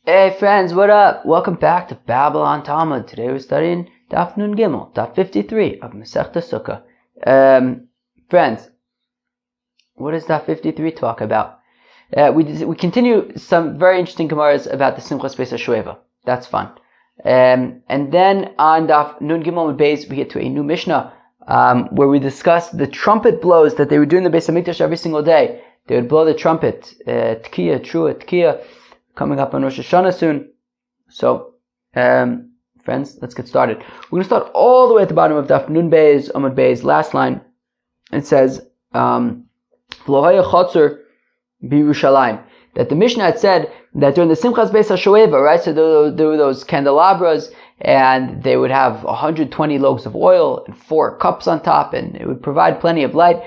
Hey friends, what up? Welcome back to Babylon Talmud. Today we're studying Daf Nun Gimel, Daf 53 of Masechta Sukkah. Friends, what does Daf 53 talk about? We continue some very interesting Gemaras about the Simchas beis hashoevah. That's fun. And then on Daf Nun Gimel and beis, we get to a new Mishnah where we discuss the trumpet blows that they would do in the Beis Hamikdash every single day. They would blow the trumpet, Tkiya, Trua, Tkiya, coming up on Rosh Hashanah soon. So, friends, let's get started. We're going to start all the way at the bottom of Daf Nun Beis, Amud Beis, last line. It says, V'lohaya Chotzer b'Yerushalayim. That the Mishnah had said that during the Simchas beis hashoevah, right, so there were those candelabras, and they would have 120 loaves of oil and 4 cups on top, and it would provide plenty of light.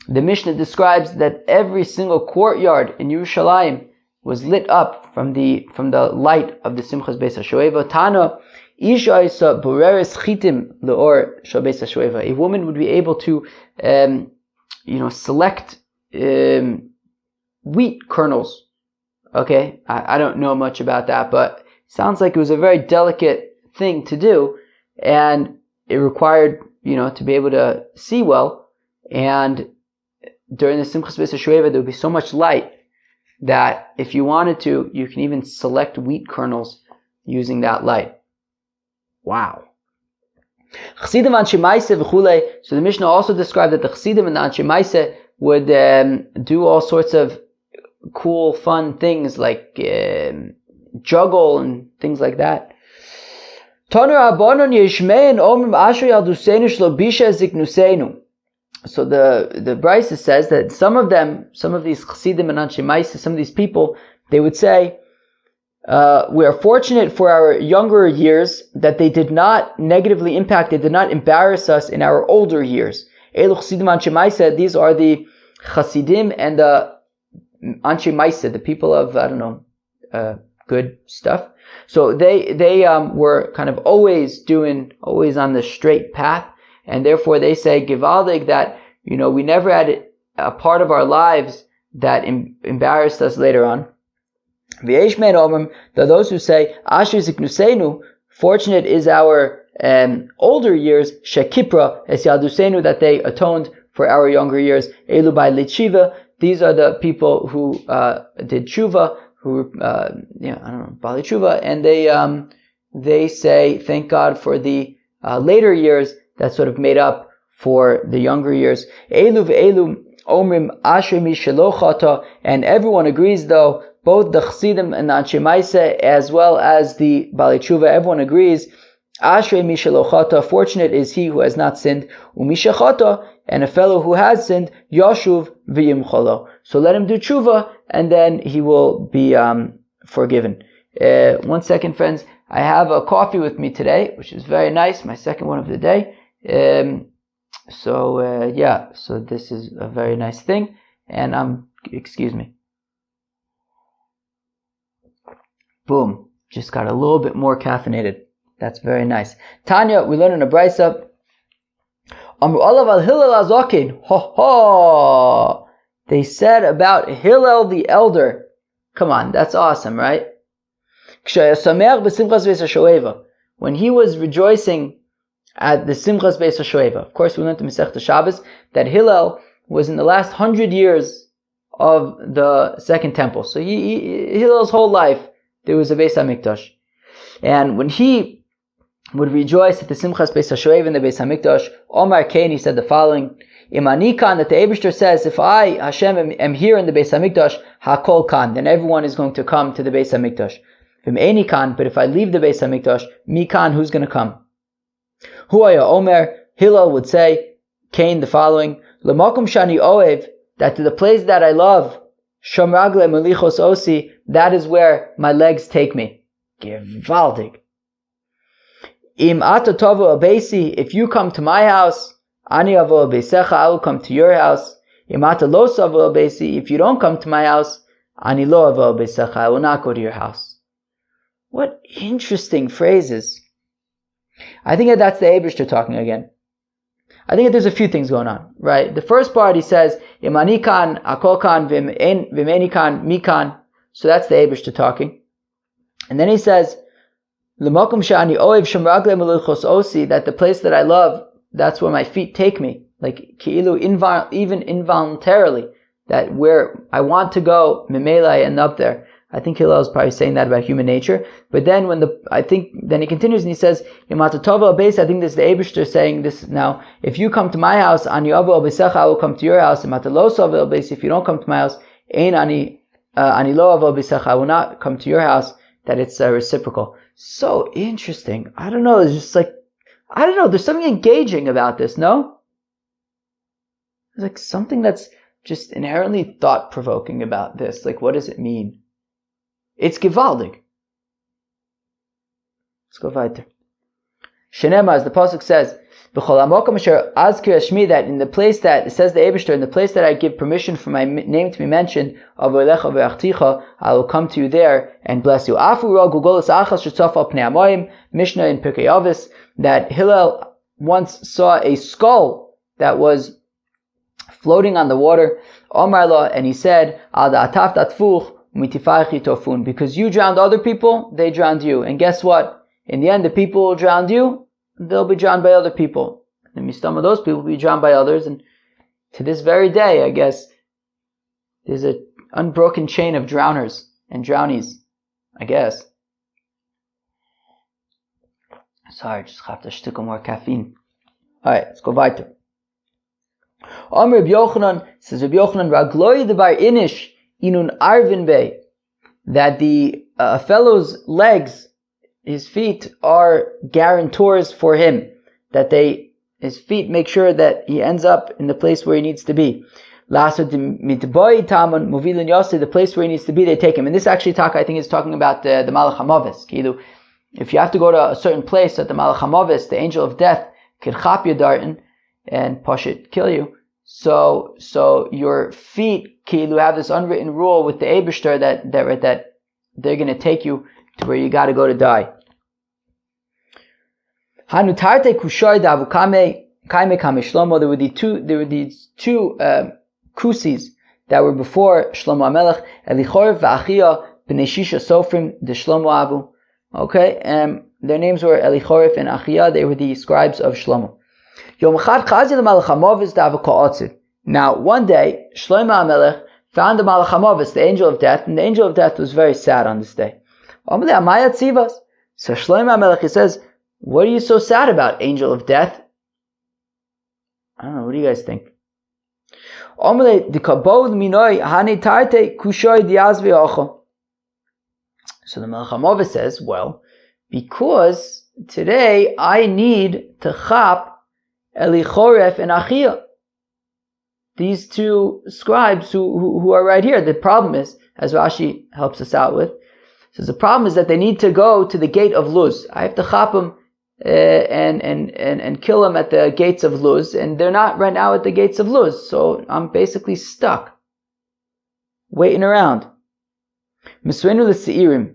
The Mishnah describes that every single courtyard in Yerushalayim was lit up from the light of the Simchas beis hashoevah. Tana, Isha isa boreres chitim leor shel beis hashoevah. A woman would be able to, select wheat kernels. Okay, I don't know much about that, but it sounds like it was a very delicate thing to do, and it required, to be able to see well. And during the Simchas beis hashoevah, there would be so much light that if you wanted to, you can even select wheat kernels using that light. Wow. So the Mishnah also described that the Chassidim and the Anshe Maaseh would do all sorts of cool, fun things like juggle and things like that. So the beis says that some of these Chassidim and Anshe Maaseh, some of these people, they would say, we are fortunate for our younger years that they did not negatively impact, they did not embarrass us in our older years. Elu Chassidim Anshe Maaseh, these are the Chassidim and the Anshe Maaseh, the people of, good stuff. So they were kind of always on the straight path. And therefore they say, Givaldig, that, we never had a part of our lives that embarrassed us later on. V'yesh omrim, those who say, Asher ziknuseinu, fortunate is our older years, Shekipra es yadusenu, that they atoned for our younger years. Elu by Lichiva, these are the people who did tshuva, who Bali tshuva, and they say, thank God for the later years that sort of made up for the younger years. Elu v'elu omrim asher mi shelo chata, and everyone agrees, though, both the Chassidim and the Anshe Maaseh as well as the Bali Tshuva, everyone agrees, asher mi shelo chata, fortunate is he who has not sinned, umi shechata, and a fellow who has sinned, yashuv v'yimcholo. So let him do tshuva, and then he will be forgiven. 1 second, friends. I have a coffee with me today, which is very nice, my second one of the day. So this is a very nice thing, and excuse me. Boom, just got a little bit more caffeinated. That's very nice. Tanya, we learn in a brisa, Amru alav al Hillel azakin, ha. They said about Hillel the elder. Come on, that's awesome, right? When he was rejoicing at the Simchas beis hashoevah. Of course, we learned in Masechta Shabbos that Hillel was in the last 100 years of the Second Temple. So Hillel's whole life, there was a Beis Hamikdash. And when he would rejoice at the Simchas beis hashoevah in the Beis Hamikdash, Omar Kain, he said the following, Imani kan, that the Eibishter says, if I, Hashem, am here in the Beis Hamikdash, hakol kan, then everyone is going to come to the Beis Hamikdash. V'me'eni kan, but if I leave the Beis Hamikdash, mi kan, who's going to come? Huaya Omer, Hillel would say, Cain, the following, L'makom shani oev, that to the place that I love, Shomragle melichos osi, that is where my legs take me. Gewaldig. Im ata tovu abesi, if you come to my house, ani avo abesecha, I will come to your house. Im ata lo savo abesi, if you don't come to my house, ani lo avo abesecha, I will not go to your house. What interesting phrases. I think that's the Eibishter talking again. I think that there's a few things going on, right? The first part, he says, Imani kan, akol kan, v'meni kan, mi kan. So that's the Eibishter talking. And then he says, L'makom sha'ani oev shem raglei meluchos osi, that the place that I love, that's where my feet take me. Like, ki'ilu, even involuntarily, that where I want to go, memela, I end up there. I think Hillel is probably saying that about human nature. But then then he continues and he says, Imatatova beis, I think this is the Eibishter saying this now, if you come to my house, ani avo beisecha, I will come to your house. Imatalosov beis, if you don't come to my house, ein ani lo avo beisecha, I will not come to your house, that it's reciprocal. So interesting. I don't know, it's just like, I don't know, there's something engaging about this, no? There's like something that's just inherently thought-provoking about this. Like, what does it mean? It's gewaldig. Let's go weiter. Shenema, as the pasuk says, that in the place that, it says the Eibishter, in the place that I give permission for my name to be mentioned, I will come to you there and bless you. Mishnah in Pirkei Avos, that Hillel once saw a skull that was floating on the water, and he said, because you drowned other people, they drowned you. And guess what? In the end, the people who drowned you, they'll be drowned by other people. And some of those people will be drowned by others. And to this very day, I guess, there's an unbroken chain of drowners and drownies, I guess. Sorry, just have to stick more caffeine. Alright, let's go weiter. Rabbi Yochanan says, Rabbi Yochanan, Ragloi debar inish inun arvin bey, that the fellow's legs, his feet, are guarantors for him, that his feet make sure that he ends up in the place where he needs to be. The place where he needs to be, they take him. And this actually I think is talking about the Malach HaMavis. If you have to go to a certain place that the Malach HaMavis, the angel of death, can chap you dartin and push it, kill you. So your feet, have this unwritten rule with the Eibishter that they're going to take you to where you got to go to die. There were these two kusis that were before Shlomo HaMelech, Elichor v'Achia b'nei Shisha Sofrim de Shlomo Avu. Okay, their names were Elichorif and Achia. They were the scribes of Shlomo. Now, one day, Shlomo HaMelech found the Malach HaMavis, the angel of death, and the angel of death was very sad on this day. So Shlomo HaMelech, he says, what are you so sad about, angel of death? I don't know, what do you guys think? So the Malach HaMavis says, well, because today I need to chap Elichoref and Achia, these two scribes who are right here. The problem is, as Rashi helps us out with, says the problem is that they need to go to the gate of Luz. I have to chap them and kill them at the gates of Luz, and they're not right now at the gates of Luz, so I'm basically stuck, waiting around. Miswenu l'seirim.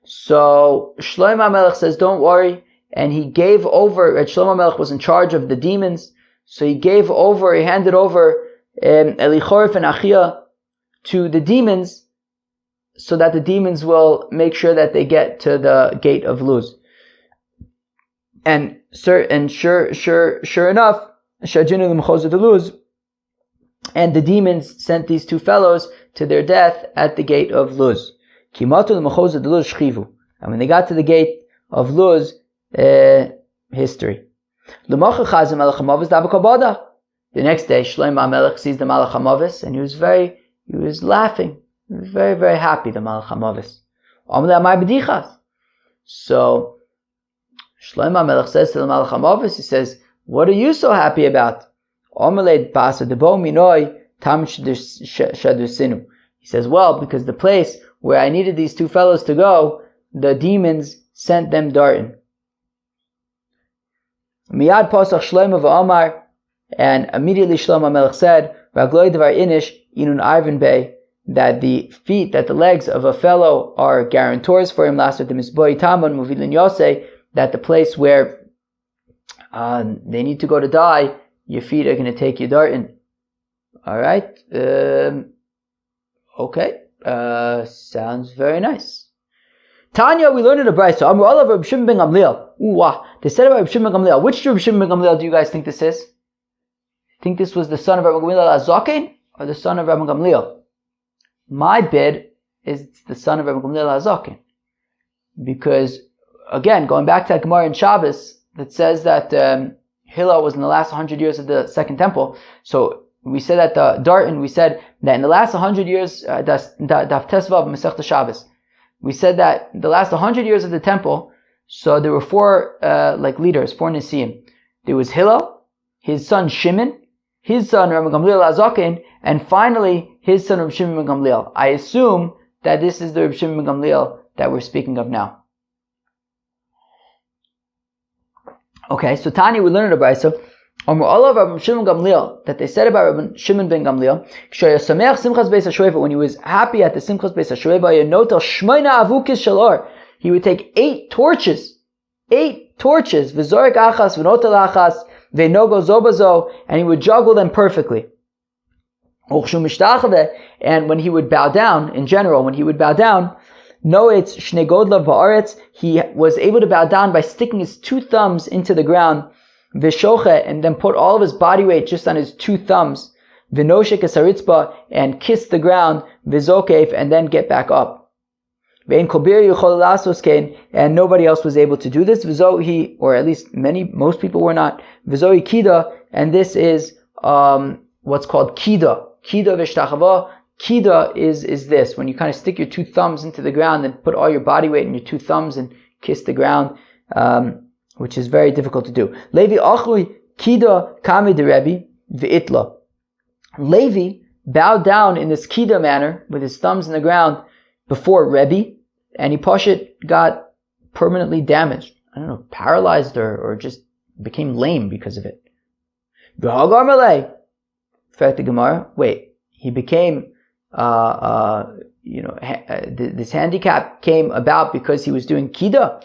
So Shlomo HaMelech says, don't worry, and he gave over. Shlomo HaMelech was in charge of the demons, so he handed over Elichorif and Achia to the demons, so that the demons will make sure that they get to the gate of Luz. And sure enough, and the demons sent these two fellows to their death at the gate of Luz. And when they got to the gate of Luz, history. The next day, Shlomo HaMelech sees the Malach HaMavis, and he was laughing. He was very, very happy, the Malach HaMavis. So, Shlomo HaMelech says to the Malach HaMavis, he says, what are you so happy about? He says, well, because the place where I needed these two fellows to go, the demons sent them dartin. Miyad posach Shlomo v'Omar, and immediately Shlomo HaMelech said, Ragloi devar inish inun arvin bey, that the legs of a fellow are guarantors for him, that the place where they need to go to die, your feet are going to take you dartin. Alright, okay, sounds very nice. Tanya, we learned in a beis. So Amru Allah Reb Shimon ben Gamliel. They said about Reb Shimon ben Gamliel. Which Reb Shimon ben Gamliel do you guys think this is? Think this was the son of Rabbi Gamliel Azaken or the son of Rabbi Gamliel? My bid is it's the son of Rabbi Gamliel Azaken. Because, again, going back to that Gemara in Shabbos that says that Hillel was in the last 100 years of the Second Temple. So we said at the Darton, we said that in the last 100 years, Daf Tesvav Masechta Shabbos, we said that the last 100 years of the temple, so there were four leaders, four Nesiim. There was Hillel, his son Shimon, his son Rabbi Gamliel Azaken, and finally his son Rabbi Shimon ben Gamliel. I assume that this is the Rabbi Shimon ben Gamliel that we're speaking of now. Okay, so Tanya, we learned about it. So all of Rabbi Shimon ben Gamliel, that they said about Rabbi Shimon ben Gamliel, Simchas beis hashoevah, when he was happy at the Simchas beis hashoevah, he would take 8 torches, v'zorek achas, v'notel achas, v'nogo zobazo, and he would juggle them perfectly. And when he would bow down, in general, when he would bow down, noetz shnei godlav ba'aretz, he was able to bow down by sticking his 2 thumbs into the ground, v'shoche, and then put all of his body weight just on his 2 thumbs, v'noshek esaritzba, and kiss the ground, v'zokef, and then get back up. And nobody else was able to do this. V'zohi, or at least most people were not. V'zohi kida, and this is what's called kida. Kida v'shtachava. Kida is this, when you kind of stick your 2 thumbs into the ground and put all your body weight in your 2 thumbs and kiss the ground, which is very difficult to do. Levi achui kida kami de Rebbe v'itla. Levi bowed down in this kida manner with his thumbs in the ground before Rebbe, and he got permanently damaged. I don't know, paralyzed or just became lame because of it. V'hagar malei. Fact the Gemara. Wait, he became this handicap came about because he was doing kida.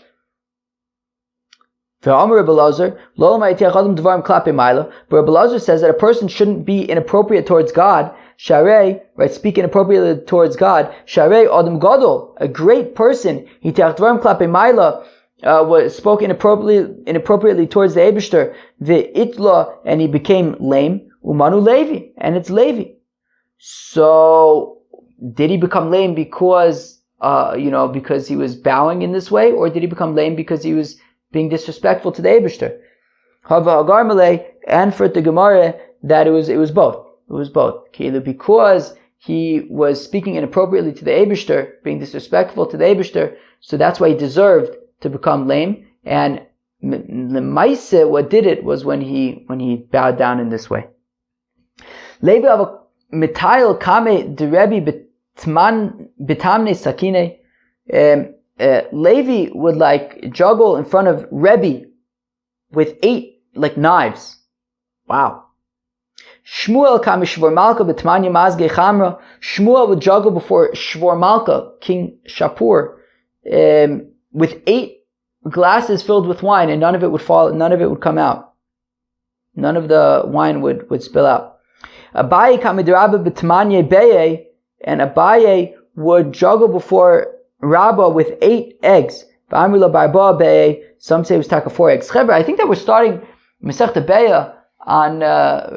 But Rabbi Elazar says that a person shouldn't be inappropriate towards God. Sharei, right, speak inappropriately towards God. Sharei Adam Gadol, a great person. He was spoke inappropriately towards the Eibishter. Itla, and he became lame. Umanu Levi, and it's Levi. So, did he become lame because he was bowing in this way, or did he become lame because he was being disrespectful to the Eibishter? Hava Hagar Malay, and for the Gemara that it was both. It was both. Because he was speaking inappropriately to the Eibishter, being disrespectful to the Eibishter, so that's why he deserved to become lame. And the Maise, what did it was when he bowed down in this way. Levi of Mitail Kame de Rebbe Bitamne Sakine. Levi would juggle in front of Rebbe with 8 knives. Wow. Shmuel Kame Shvor Malka Bitmanya Mazge Chamra. Shmuel would juggle before Shvor Malka, King Shapur, with 8 glasses filled with wine, and none of it would fall, none of it would come out. None of the wine would spill out. Abaye Kamidraba Bitmanye Beye, and Abaye would juggle before Rabbah with 8 eggs. Some say it was taka 4 eggs. I think that we're starting Masechta Beya on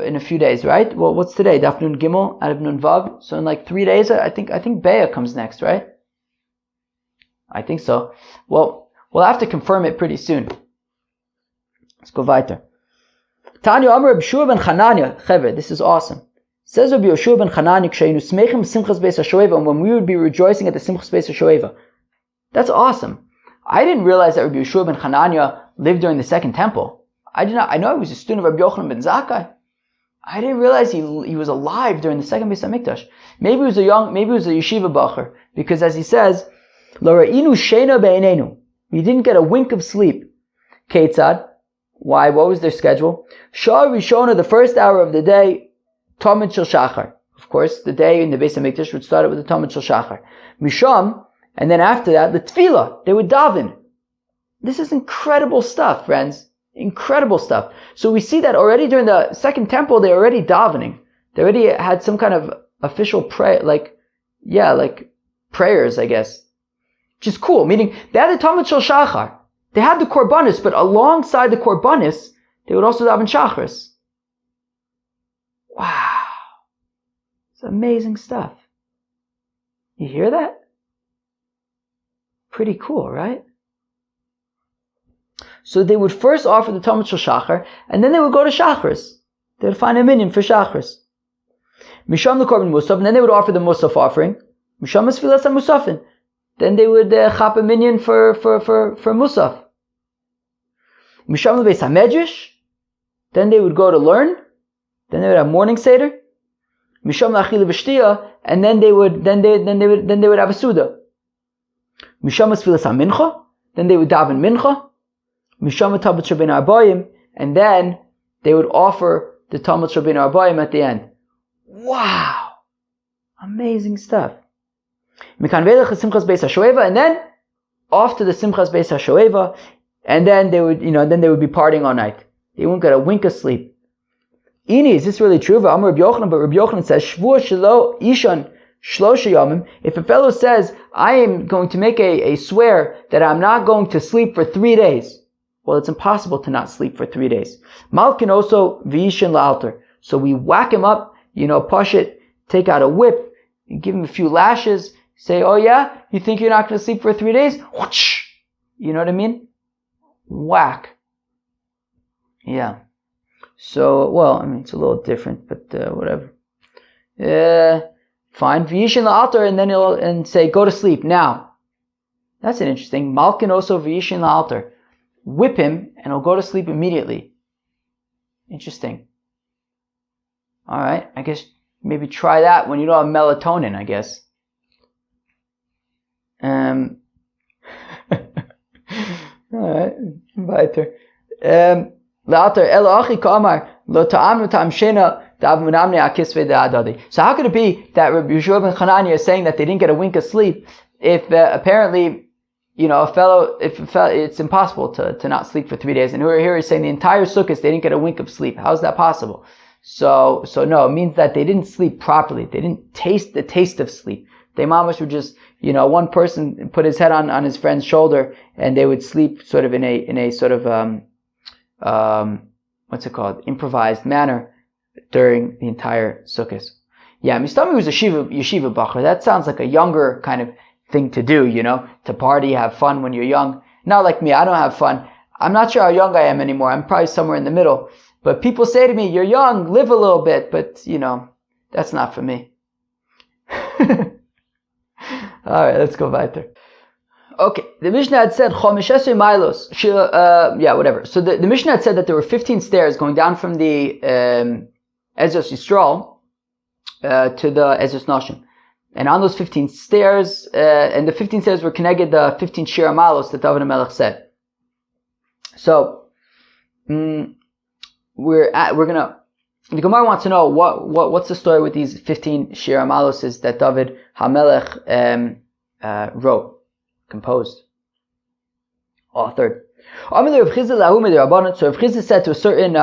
in a few days, right? Well, what's today? Daf Nun Gimel out of Nun Vav. So in 3 days, I think Beya comes next, right? I think so. Well, we'll have to confirm it pretty soon. Let's go weiter. Tanya Amar Rabbi Yehoshua ben Chananya. Chever, this is awesome. Says Rabbi Yehoshua ben Chananya, K'sheinu smechim Simchas beis hashoevah, and when we would be rejoicing at the Simchas beis hashoevah. That's awesome. I didn't realize that Rabbi Yehoshua ben Chananya lived during the Second Temple. I know he was a student of Rabbi Yochanan ben Zakkai. I didn't realize he was alive during the second Beis Hamikdash. Maybe he was a yeshiva bacher, because as he says, Lo ra'inu sheina be'einenu. We didn't get a wink of sleep. Ketzad. Why? What was their schedule? Shah Rishona, the first hour of the day, Tamid Shel Shachar. Of course, the day in the Beis Hamikdash would start with the Tamid Shel Shachar. Misham, and then after that, the Tefillah. They would daven. This is incredible stuff, friends. Incredible stuff. So we see that already during the Second Temple, they're already davening. They already had some kind of official prayer, prayers, I guess. which is cool, meaning they had the Talmud Shel Shachar. They had the Korbanis, but alongside the Korbanis, they would also daven Shacharis. Wow. It's amazing stuff. You hear that? Pretty cool, right? So they would first offer the Talmud Shel Shachar, and then they would go to Shacharis. They would find a minyan for Shacharis. Misham the Korban Musaf, and then they would offer the Musaf offering. Misham Esfilas HaMusafin. Then they would chap a minyan for Musaf. Misham the Beis HaMedrash. Then they would go to learn. Then they would have morning seder. Misham L'Achila V'Shtiya, and then they would have a Suda. Misham Esfilas HaMincha. Then they would daven Mincha. Misham Talmud Rabbeinu Arbayim, and then they would offer the Talmud Rabbeinu Arbayim at the end. Wow! Amazing stuff. Mikan Velech Simchas beis hashoevah, and then off to the Simchas beis hashoevah, and then they would, be partying all night. They won't get a wink of sleep. Ini, is this really true? But Rabbi Yochanan says, Shvua shelo ishan shlosha yomim. If a fellow says, I am going to make a swear that I'm not going to sleep for 3 days, well, it's impossible to not sleep for 3 days. Malkin also v'yishin la'alter. So we whack him up, push it, take out a whip, and give him a few lashes, say, oh yeah, you think you're not going to sleep for 3 days? Whoosh! You know what I mean? Whack. Yeah. So, it's a little different, but whatever. Fine. V'yishin la'alter, and then he'll say, go to sleep now. That's an interesting. Malkin also v'yishin la'alter. Whip him, and he'll go to sleep immediately. Interesting. Alright, I guess maybe try that when you don't have melatonin, I guess. Alright, weiter. Later, Elo achi ka'amar, lo ta'amnu ta'amshena, da'avmunamne akisve da'adadi. So how could it be that Rabbi Yeshua ben Chananya is saying that they didn't get a wink of sleep if apparently it's impossible to not sleep for 3 days. And here he's saying the entire Sukkot they didn't get a wink of sleep. How is that possible? So no, it means that they didn't sleep properly. They didn't taste the taste of sleep. They mamash would just, one person put his head on his friend's shoulder and they would sleep sort of in a sort of, improvised manner during the entire Sukkot. Yeah, Mistami was a yeshiva bacher. That sounds like a younger kind of thing to do, to party, have fun when you're young. Not like me, I don't have fun. I'm not sure how young I am anymore. I'm probably somewhere in the middle. But people say to me, you're young, live a little bit, but, that's not for me. Alright, let's go weiter. Okay, the Mishnah had said, milos. Whatever. So the Mishnah had said that there were 15 stairs going down from the Ezos Yisrael to the Ezos Nashim. And on those 15 stairs, and the 15 stairs were connected the 15 Shir Amalos that David HaMelech said. So, the Gemara wants to know what's the story with these 15 Shir Amaloses that David HaMelech composed, authored. So Rav Chizda said to a certain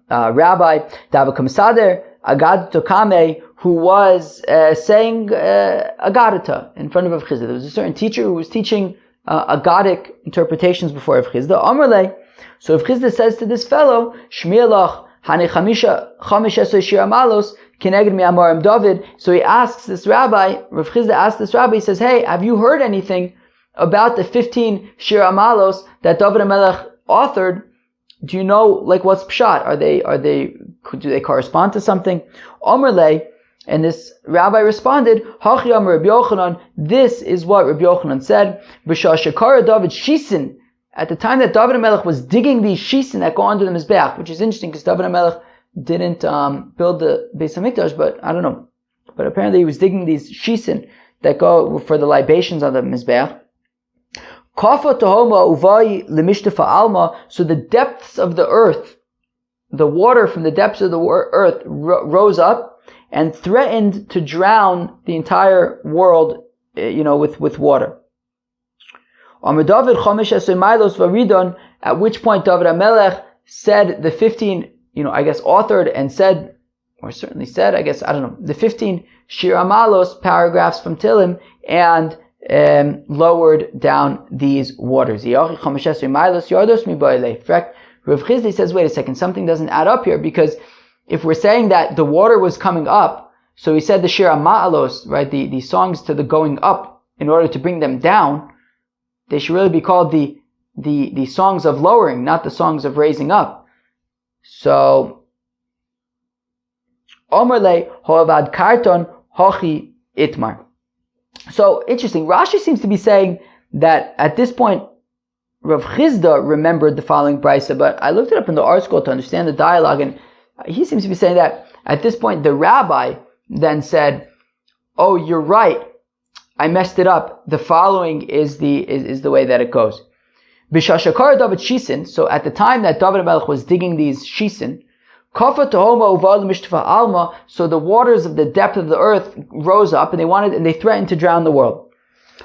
rabbi, David Kamsader Agad Tokame, who was saying Agadata in front of Rav Chizda. There was a certain teacher who was teaching Agadic interpretations before Rav Chizda. Amrle. So Rav Chizda says to this fellow, Shmielach Hane Chamisha Shir Amalos Kineged Mi Amorim David. So he asks this rabbi, Rav Chizda asks this rabbi, he says, hey, have you heard anything about the 15 Shir Amalos that David HaMelech authored? Do you know, what's pshat? Do they correspond to something? Omerle, and this rabbi responded, Hachi Amar Rabbi Yochanan, this is what Rabbi Yochanan said, B'shah Shekara David Shisin, at the time that David HaMelech was digging these shisin that go under the Mizbeach, which is interesting because David HaMelech didn't build the Beis HaMikdash, but I don't know. But apparently he was digging these shisin that go for the libations on the Mizbeach. Kafa Tahoma Uvai Lemishtafa Alma, so the depths of the earth, the water from the depths of the earth rose up and threatened to drown the entire world, with water. At which point David HaMelech said the 15, authored and said, or certainly said, the 15 Shir Amalos paragraphs from Tilim, and lowered down these waters. In fact, Rav Chizdi says, wait a second, something doesn't add up here, because if we're saying that the water was coming up, so he said the Shir HaMa'alos, right, the songs to the going up, in order to bring them down, they should really be called the songs of lowering, not the songs of raising up. So, Omerle hoavad karton hochi itmar. So, interesting. Rashi seems to be saying that at this point, Rav Chizda remembered the following brisa, but I looked it up in the article to understand the dialogue, and he seems to be saying that at this point the rabbi then said, "Oh, you're right. I messed it up. The following is the way that it goes." B'shashakar David shisin. So at the time that David HaMelech was digging these shisin, kafa tehoma uval mishtafa alma. So the waters of the depth of the earth rose up, and they threatened to drown the world.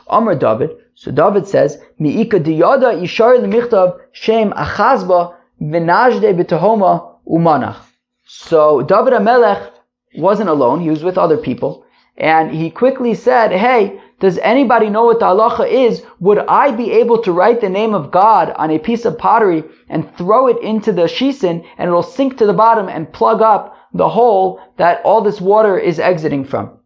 Amar David. So David says, "Mi'ika diyada yishar lemichtav shem achazba v'najde b'tehoma umanach." So David HaMelech wasn't alone; he was with other people, and he quickly said, "Hey, does anybody know what the halacha is? Would I be able to write the name of God on a piece of pottery and throw it into the shisin, and it'll sink to the bottom and plug up the hole that all this water is exiting from?"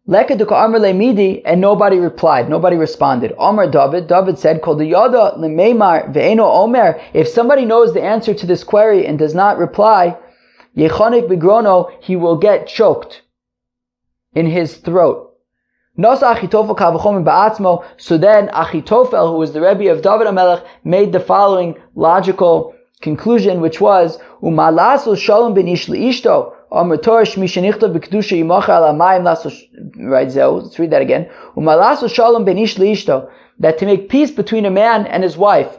And nobody replied, nobody responded. Omar David said, "Kol diyada lemeimar ve'eno omer." If somebody knows the answer to this query and does not reply, yechonik bigrono, he will get choked in his throat. So then Achitophel, who was the Rebbe of David HaMelech, made the following logical conclusion, which was, Umalasul shalom ben ish liishto, Amar Torah shmi shenichtav b'kedusha yimacha al hamayim lasos. Right, let's read that again. Umalasul shalom ben ish liishto, that to make peace between a man and his wife,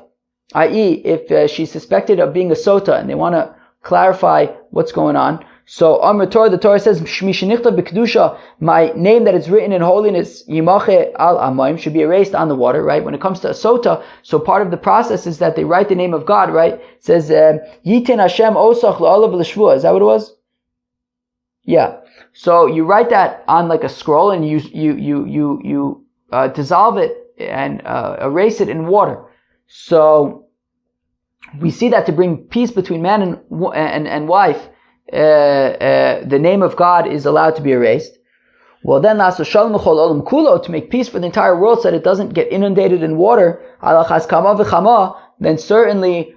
i.e., if she's suspected of being a sota, and they want to clarify what's going on. So, Amar Torah, the Torah says, Shmi shenichtav b'kedusha, my name that is written in holiness, yimache al hamayim, should be erased on the water, right? When it comes to a sota, so part of the process is that they write the name of God, right? It says, Yitin Hashem osach la'olav l'shvua. Is that what it was? Yeah. So you write that on like a scroll, and you dissolve it and erase it in water. So we see that to bring peace between man and wife, the name of God is allowed to be erased. Well, then to make peace for the entire world, so that it doesn't get inundated in water, then certainly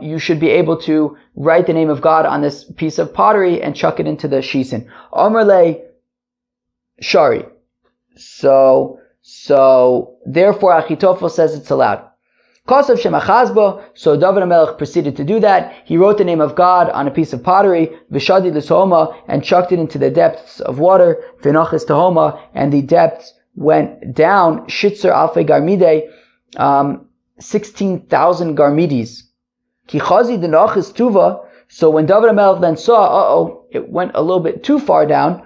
you should be able to write the name of God on this piece of pottery and chuck it into the shisin. Omerle shari. So therefore Achitophel says it's allowed. Kosav Shem Achazba, so David HaMelech proceeded to do that. He wrote the name of God on a piece of pottery, V'shadi l'sohoma, and chucked it into the depths of water, V'nochis tehoma, and the depths went down, Shitzer Alfei Garmide, 16,000 Garmides. Ki chazi d'nochis tuva, so when David HaMelech then saw, it went a little bit too far down,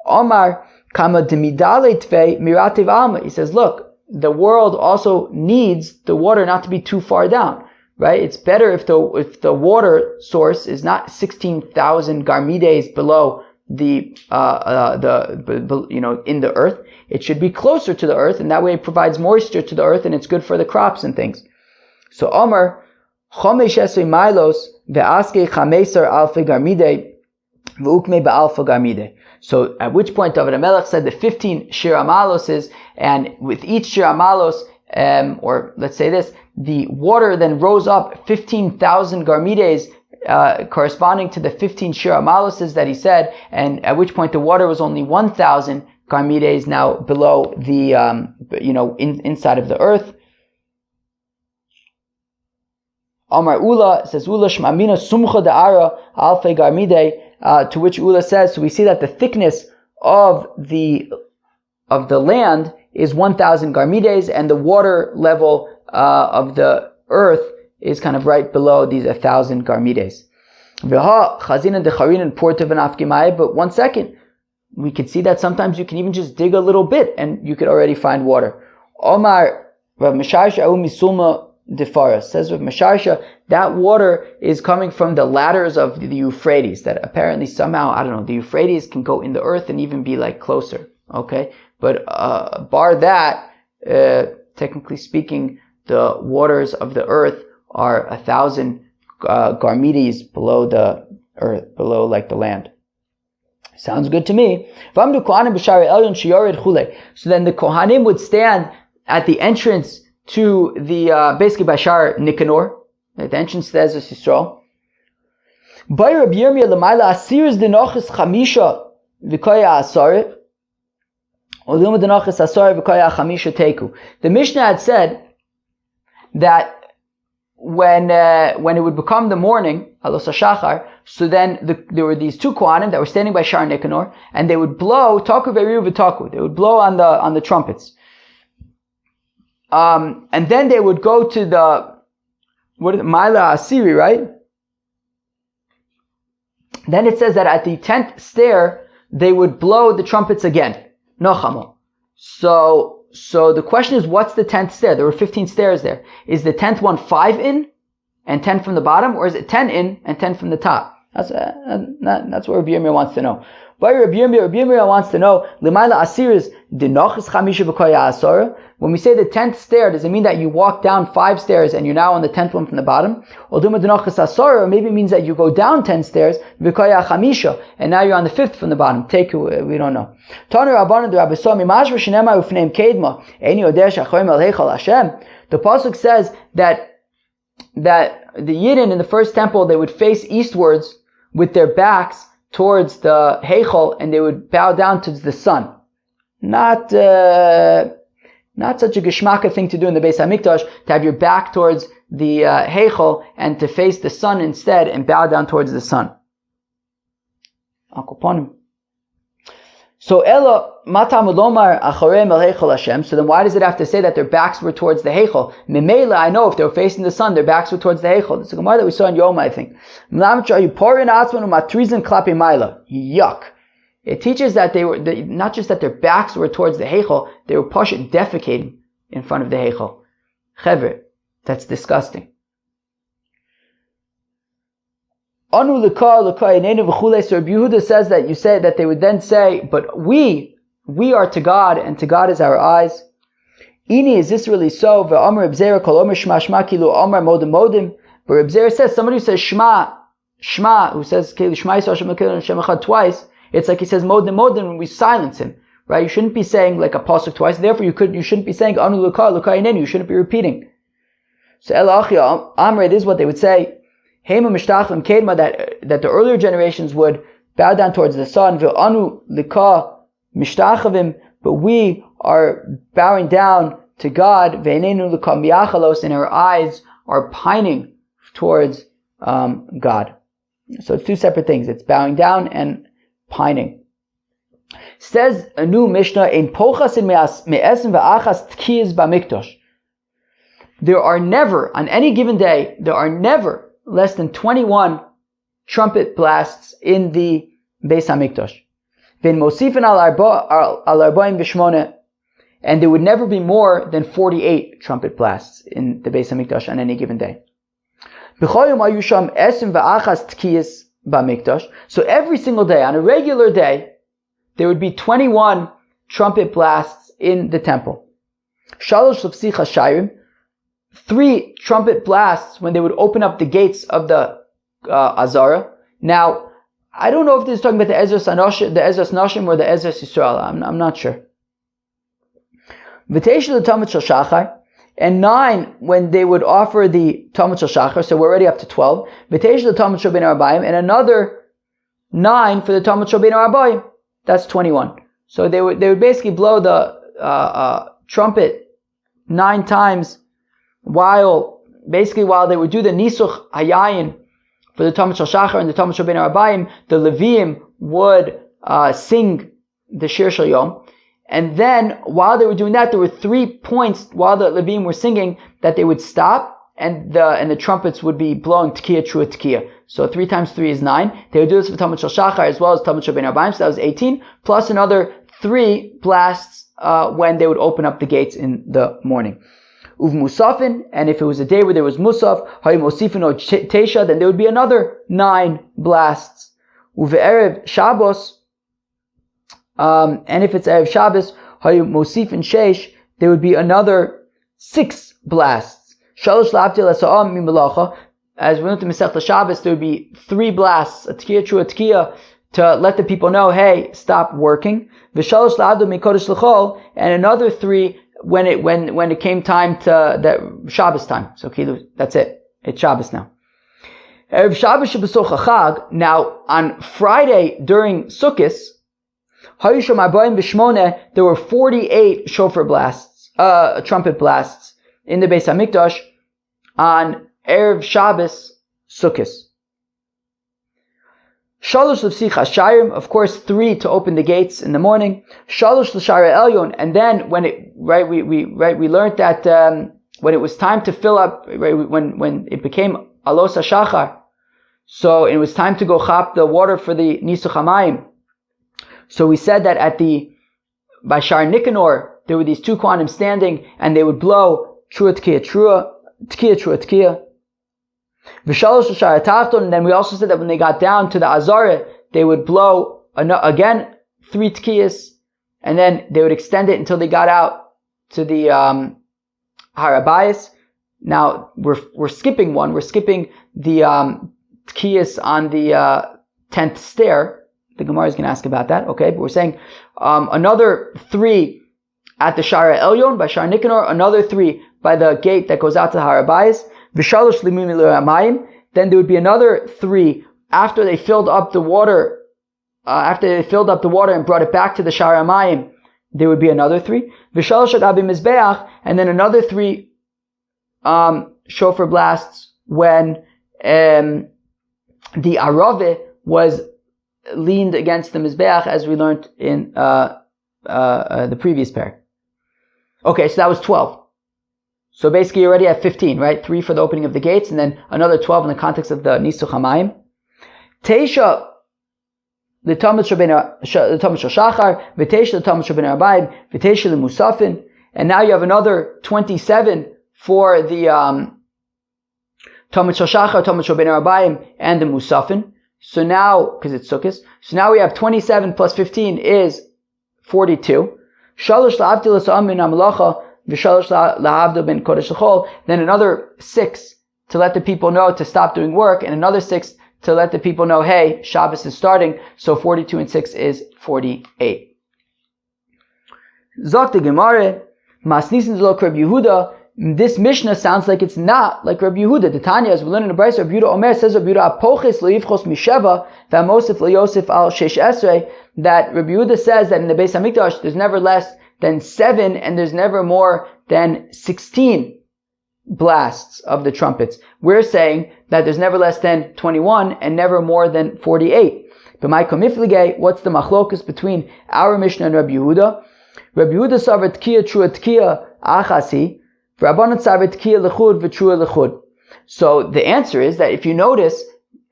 Omar, kama demidale tvei mirativ alma, he says, look, the world also needs the water not to be too far down, right? It's better if the water source is not 16,000 garmides below in the earth. It should be closer to the earth, and that way it provides moisture to the earth, and it's good for the crops and things. So Omer, chomesh esrei milos ve'aske chamesar alfe garmide v'ukme ba'alfa garmide. So at which point David HaMelech said the 15 Shir HaMaloses, and with each Shir HaMalos, or let's say this, the water then rose up 15,000 garmides, corresponding to the 15 Shir HaMaloses that he said, and at which point the water was only 1,000 garmides now below the, inside of the earth. Amar Ula, says Ula shmamina sumcha da'ara alfei garmide, to which Ula says, so we see that the thickness of the land is 1,000 garmides, and the water level of the earth is kind of right below these 1,000 garmides. But 1 second, we could see that sometimes you can even just dig a little bit and you could already find water. Omar Rav Mesharsha misulma defaras, says Rav Mesharsha, that water is coming from the ladders of the Euphrates, that apparently somehow, the Euphrates can go in the earth and even be like closer, okay? But bar that, technically speaking, the waters of the earth are 1,000 garmides below the earth, below like the land. Sounds good to me. So then the Kohanim would stand at the entrance to the, basically by Shar Nicanor, at the entrance to the Ezra Yisrael. The Mishnah had said that when it would become the morning, Alos HaShachar, so then there were these two Kohanim that were standing by Shar Nicanor, and they would blow Taku Ve'riu V'Taku. They would blow on the trumpets. And then they would go to the Maila Asiri, right? Then it says that at the 10th stair, they would blow the trumpets again. Nochamo. So the question is, what's the 10th stair? There were 15 stairs there. Is the 10th one 5 in and 10 from the bottom, or is it 10 in and 10 from the top? That's what Rabbi Yirmiyah wants to know. But Rabbi Yirmiyah wants to know, L'mayla asir is dinochis chamisha v'koya asara. When we say the 10th stair, does it mean that you walk down 5 stairs and you're now on the 10th one from the bottom? Or dinochis asara, or maybe it means that you go down 10 stairs, v'koya chamisha, and now you're on the 5th from the bottom. We don't know. The pasuk says that the Yidden in the first temple, they would face eastwards with their backs towards the Heichal, and they would bow down towards the sun. Not such a geschmacka thing to do in the Beis HaMikdash, to have your back towards the Heichal and to face the sun instead and bow down towards the sun. So Ella matam lomar acharem el Heichal Hashem. So then why does it have to say that their backs were towards the Heichal? Memela, I know if they were facing the sun, their backs were towards the Heichal. It's a Gemara that we saw in Yoma, I think. Yuck. It teaches that they were not just that their backs were towards the Heichal, they were defecating in front of the Heichal. Chevre, that's disgusting. Anu l'ka inenu v'chulei. So Rabbi Yehuda says that you say that they would then say, but we are to God, and to God is our eyes. Ini, is this really so? V'amar Reb Zera kol omer shma shma kilu amar modim modim. But Reb Zera says, somebody who says shma, who says kilu shma yisrael Hashem Elokeinu Hashem Echad twice, it's like he says modim modim when we silence him, right? You shouldn't be saying like a pasuk twice. Therefore, you shouldn't be saying anu l'ka inenu. You shouldn't be repeating. So El Achia Amre, this is what they would say. Hema mishtachlim kedma, that the earlier generations would bow down towards the sun. Ve'anu lika mishtachavim, but we are bowing down to God. Ve'enenu lika miachalos, and our eyes are pining towards God. So it's two separate things. It's bowing down and pining. Says a new Mishnah, in pochasin me'esim ve'achas tkiyas b'mikdash. There are never, on any given day, less than 21 trumpet blasts in the Beis HaMikdash. V'en mosifin al arba'im v'shmona, and there would never be more than 48 trumpet blasts in the Beis HaMikdash on any given day. B'chol yom hayu sham esim v'achas tkiyas b'mikdash. So every single day, on a regular day, there would be 21 trumpet blasts in the temple. Shalosh l'fsicha shayrim, 3 trumpet blasts when they would open up the gates of the Azara. Now, I don't know if this is talking about the Ezras Nashim or the Ezras Yisrael. I'm not sure. V'teish l'tamid shel shachar, and 9 when they would offer the tamid shel shachar. So we're already up to 12. V'teish l'tamid shel bein arbayim, and another 9 for the tamid shel bein arbayim. That's 21. So they would basically blow the trumpet 9 times. While they would do the Nisuch Hayayin for the Talmud Shel Shachar and the Talmud Shel Bein Arbayim, the Leviim would sing the Shir Shel Yom. And then, while they were doing that, there were 3 points while the Leviim were singing that they would stop, and the trumpets would be blowing Tekiah, Trua Tekiah. So 3 times 3 is 9. They would do this for Talmud Shel Shachar as well as Talmud Shel Bein Arbayim, so that was 18, plus another 3 blasts when they would open up the gates in the morning. Uv Musafin, and if it was a day where there was Musaf, Hay Mosifin or Teisha, then there would be another 9 blasts. Uv Erev Shabbos, and if it's Erev Shabbos, Hayu Mosif and Sheish, there would be another 6 blasts. Shalosh La'avdil Esa'am Mimelacha, as we learned in Masechta Shabbos, there would be 3 blasts, a tkiya, true, a tkiya, to let the people know, hey, stop working. V'shalosh La'avdil Mikodesh L'chol, and another 3 when it came time to that Shabbos time. So that's it. It's Shabbos now. Erev Shabbos shebesoch hachag. Now on Friday during Sukkot, there were 48 shofar blasts, trumpet blasts in the Beis Hamikdash on Erev Shabbos Sukkot. Shalosh l'psich hashayrim, of course, 3 to open the gates in the morning. Shalosh l'shara elyon, and then when we learned that when it was time to fill up, when it became alos hashachar, so it was time to go chap the water for the nisuch hamayim. So we said that by Shar Nicanor, there were these 2 Kohanim standing, and they would blow trua tkiya trua, tkiya trua tkiya. V'shalosh l'shara tachton, and then we also said that when they got down to the Azara, they would blow again 3 tkiyas, and then they would extend it until they got out to the Harabayas. Now we're skipping one. We're skipping the tkiyas on the 10th stair. The Gemara is going to ask about that. Okay, but we're saying another 3 at the Shara Elyon by Shar Nicanor, another 3 by the gate that goes out to the Harabayas. V'shalosh limim l'hamayim. Then there would be another 3 after they filled up the water. After they filled up the water and brought it back to the Shara Mayim, there would be another 3. V'shalosh agabi mizbeach, and then another 3 shofar blasts when the arave was leaned against the mizbeach, as we learned in the previous pair. Okay, so that was 12. So basically, you already have 15, right? 3 for the opening of the gates, and then another 12 in the context of the Nisuch HaMayim. Teisha, the Talmud Shel Shachar, V'teisha, the Talmud Shel Arbaim, V'teisha, the Musafin, and now you have another 27 for the Talmud Shel Shachar, Talmud Shel Arbaim, and the Musafin. So now, because it's Sukkot, so now we have 27 plus 15 is 42. Shalosh la'avdil l'sa'am min ha'melacha, v'shalosh la'avdil ben kodesh l'chol. Then another 6 to let the people know to stop doing work, and another 6 to let the people know, hey, Shabbos is starting. So 42 and 6 is 48. Zok the Gemara, Masnisin Zlok Reb Yehuda. This Mishnah sounds like it's not like Rabbi Yehuda. The Tanya, as we learn in the beis, Rabbi Yehuda Omer says, Rabbi Yehuda apoches le'yivchos misheva v'amosif le'yosif al shesh esrei, that Rabbi Yehuda says that in the Beis Hamikdash there's never less than 7 and there's never more than 16 blasts of the trumpets. We're saying that there's never less than 21 and never more than 48. But my komiflige, what's the machlokus between our Mishnah and Rabbi Yehuda? Rabbi Yehuda savar tkiya trua tkiya achasi. So the answer is that if you notice,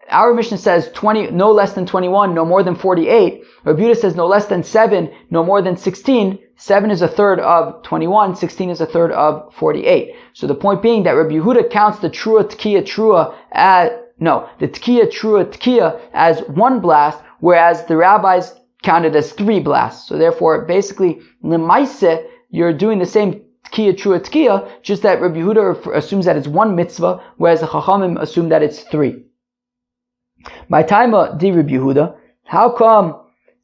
our Mishnah says 20, no less than 21, no more than 48. Rabbi Yehuda says no less than 7, no more than 16. 7 is a third of 21, 16 is a third of 48. So the point being that Rabbi Yehuda counts the trua tkiya trua the tkiya trua tkiya as 1 blast, whereas the rabbis counted as 3 blasts. So therefore, basically, l'maiseh, you're doing the same tkiya trua tkiya, just that Rabbi Yehuda assumes that it's 1 mitzvah, whereas the Chachamim assume that it's 3. My taima di Rabbi Yehuda, how come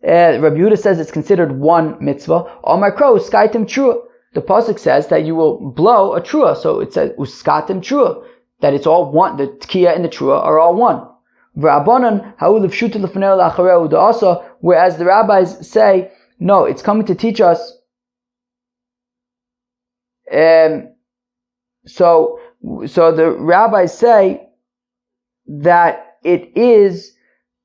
Rabbi Yehuda says it's considered 1 mitzvah? All my crow skaitim trua. The pasuk says that you will blow a trua, so it says uskatim trua, that it's all 1. The tkiya and the trua are all 1. Whereas the rabbis say, no, it's coming to teach us. So the rabbis say that it is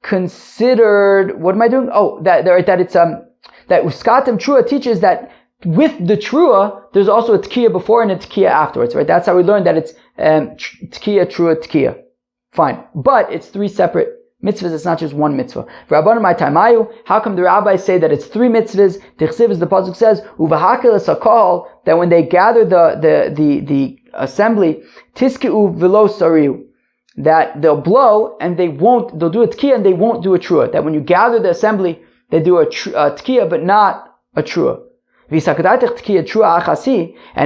considered. What am I doing? Oh, that it's that uskatim trua teaches that with the trua there's also a tkiya before and a tkiya afterwards. Right? That's how we learned that it's tkiya trua tkiya. Fine, but it's 3 separate mitzvahs. It's not just 1 mitzvah. Rabbanan my taimayu. How come the rabbis say that it's 3 mitzvahs? Tichsiv, as the pasuk says, uvahakel esakol, that when they gather the assembly, tiskeu velo sariu, that they'll blow and they'll do a tkiya and they won't do a trua. That when you gather the assembly, they do a tkiya but not a trua. And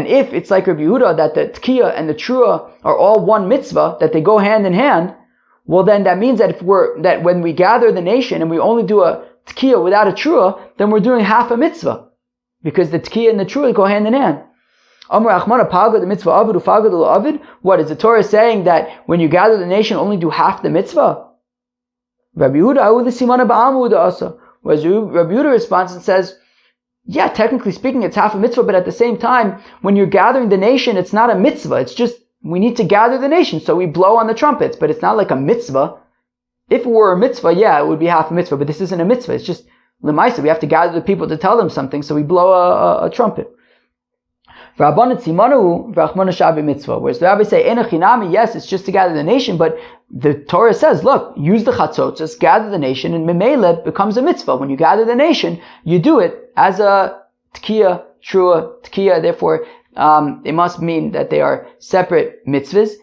if it's like Rabbi Yehuda that the Tkiyah and the Trua are all one mitzvah, that they go hand in hand, well then that means that when we gather the nation and we only do a Tkiyah without a Trua, then we're doing half a mitzvah. Because the Tkiyah and the Trua go hand in hand. What is the Torah saying, that when you gather the nation only do half the mitzvah? Rabbi Yehuda, whereas Rabbi Yehuda responds and says, yeah, technically speaking, it's half a mitzvah, but at the same time, when you're gathering the nation, it's not a mitzvah. It's just, we need to gather the nation, so we blow on the trumpets, but it's not like a mitzvah. If it were a mitzvah, yeah, it would be half a mitzvah, but this isn't a mitzvah. It's just, l'maisa, we have to gather the people to tell them something, so we blow a trumpet. Whereas the rabbis say, yes, it's just to gather the nation, but the Torah says, look, use the chatzotzos, gather the nation, and memele becomes a mitzvah. When you gather the nation, you do it as a tkiyah, trua, tkiyah, therefore, it must mean that they are separate mitzvahs.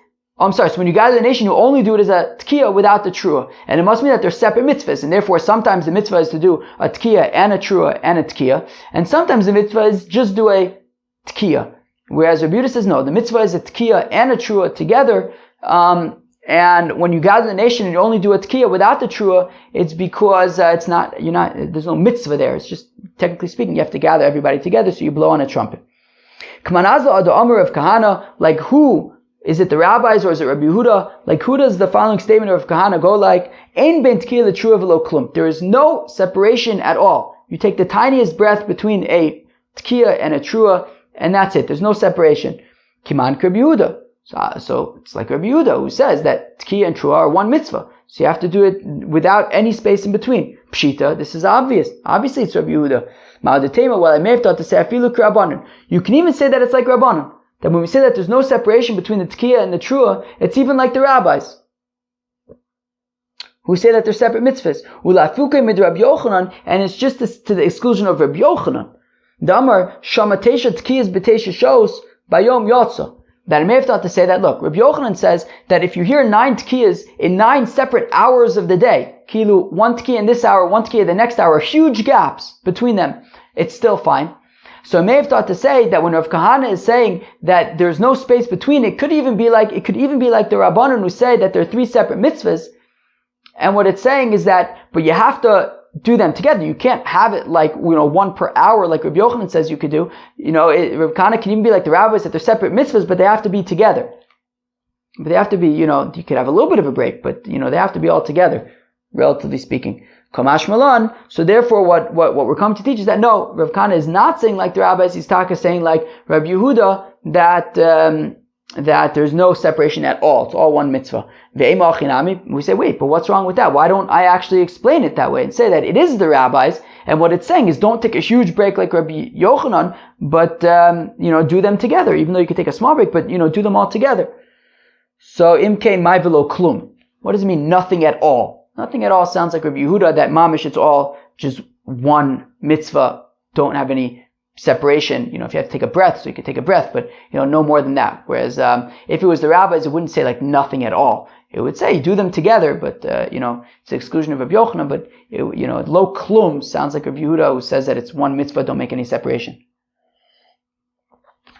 So when you gather the nation, you only do it as a tkiyah without the trua. And it must mean that they're separate mitzvahs. And therefore, sometimes the mitzvah is to do a tkiyah and a trua and a tkiyah. And sometimes the mitzvah is just do a tkiyah. Whereas Rabbi Yehuda says, no, the mitzvah is a tkiyah and a trua together. And when you gather the nation and you only do a tkiyah without the trua, it's because there's no mitzvah there. It's just, technically speaking, you have to gather everybody together, so you blow on a trumpet. Kmanazla the Amr of Kahana, like who? Is it the rabbis or is it Rabbi Yehuda? Like who does the following statement of Kahana go like? Ein ben tkiyah l'trua v'lo klum. There is no separation at all. You take the tiniest breath between a tkiyah and a trua, and that's it. There's no separation. Kiman Rabbi Yehuda. So it's like Rabbi Yehuda who says that tkiyah and trua are one mitzvah. So you have to do it without any space in between. Pshita, this is obvious. Obviously it's Rabbi Yehuda. Ma'adetema, well, I may have thought to say afilu k'Rabbanan. You can even say that it's like Rabbanan. That when we say that there's no separation between the tkiyah and the trua, it's even like the rabbis who say that they're separate mitzvahs. Ulafuke mid Rabbi Yochanan, and it's just to the exclusion of Rabbi Yochanan. Damar shamatesha tkiyas b'tesha shos bayom yotza. That I may have thought to say that, look, Rabbi Yochanan says that if you hear 9 tkiyas in 9 separate hours of the day, kilu, 1 tkiyah in this hour, 1 tkiyah the next hour, huge gaps between them, it's still fine. So I may have thought to say that when Rav Kahana is saying that there's no space between, it could even be like the Rabbanan who say that there are 3 separate mitzvahs, and what it's saying is that, but you have to do them together. You can't have it like, 1 per hour like Rabbi Yochanan says you could do. Rav Kahana can even be like the rabbis that they're separate mitzvahs, but they have to be together. But they have to be, you could have a little bit of a break, but, they have to be all together, relatively speaking. Kamash Malan. So therefore, what we're coming to teach is that no, Rav Kahana is not saying like the rabbis. He's saying like Rabbi Yehuda that there's no separation at all. It's all one mitzvah. We say, wait, but what's wrong with that? Why don't I actually explain it that way and say that it is the rabbis? And what it's saying is, don't take a huge break like Rabbi Yochanan, but do them together. Even though you could take a small break, but do them all together. So imkein mai velo klum. What does it mean? Nothing at all. Nothing at all sounds like Rabbi Yehuda, that mamish, it's all just one mitzvah, don't have any separation. If you have to take a breath, so you can take a breath, but, no more than that. Whereas, if it was the rabbis, it wouldn't say like nothing at all. It would say do them together, but, it's the exclusion of Rabbi Yochanan, but, lo klum sounds like Rabbi Yehuda who says that it's one mitzvah, don't make any separation.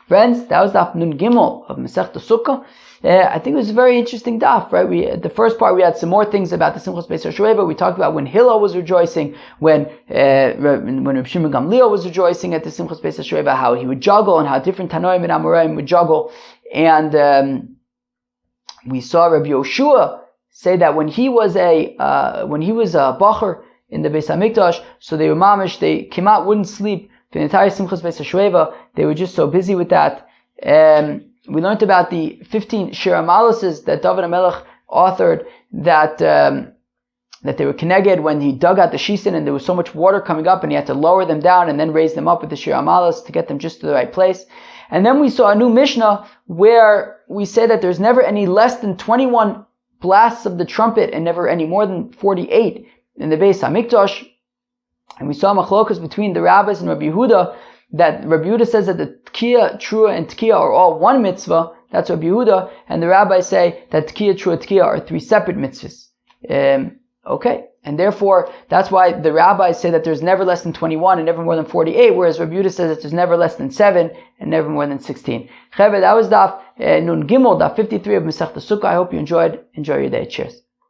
Friends, that was daf Nun Gimel of Masechta Sukkah. I think it was a very interesting daf, right? The first part we had some more things about the Simchas beis hashoevah. We talked about when Hillel was rejoicing, when Reb Shimon Gamliel was rejoicing at the Simchas beis hashoevah, how he would juggle and how different Tanoim and Amoraim would juggle. And we saw Rabbi Yoshua say that when he was a bacher in the Beis Hamikdash, so they were mamish, they came out, wouldn't sleep for the entire Simchas beis hashoevah. They were just so busy with that. We learned about the 15 Shir HaMaloses that David HaMelech authored, that they were keneged when he dug out the shisin and there was so much water coming up and he had to lower them down and then raise them up with the Shir HaMalos to get them just to the right place. And then we saw a new Mishnah where we say that there's never any less than 21 blasts of the trumpet and never any more than 48 in the Beis HaMikdash. And we saw machlokas between the rabbis and Rabbi Yehuda, that Rabbi Yehuda says that the tkiyah, trua, and tkiyah are all one mitzvah. That's Rabbi Yehuda. And the rabbis say that tkiyah, trua, tkiyah are 3 separate mitzvahs. Okay. And therefore, that's why the rabbis say that there's never less than 21 and never more than 48, whereas Rabbi Yehuda says that there's never less than 7 and never more than 16. Cheved, that was Daf Nun Gimel, Daf 53 of Masechta Sukkah. I hope you enjoyed. Enjoy your day. Cheers.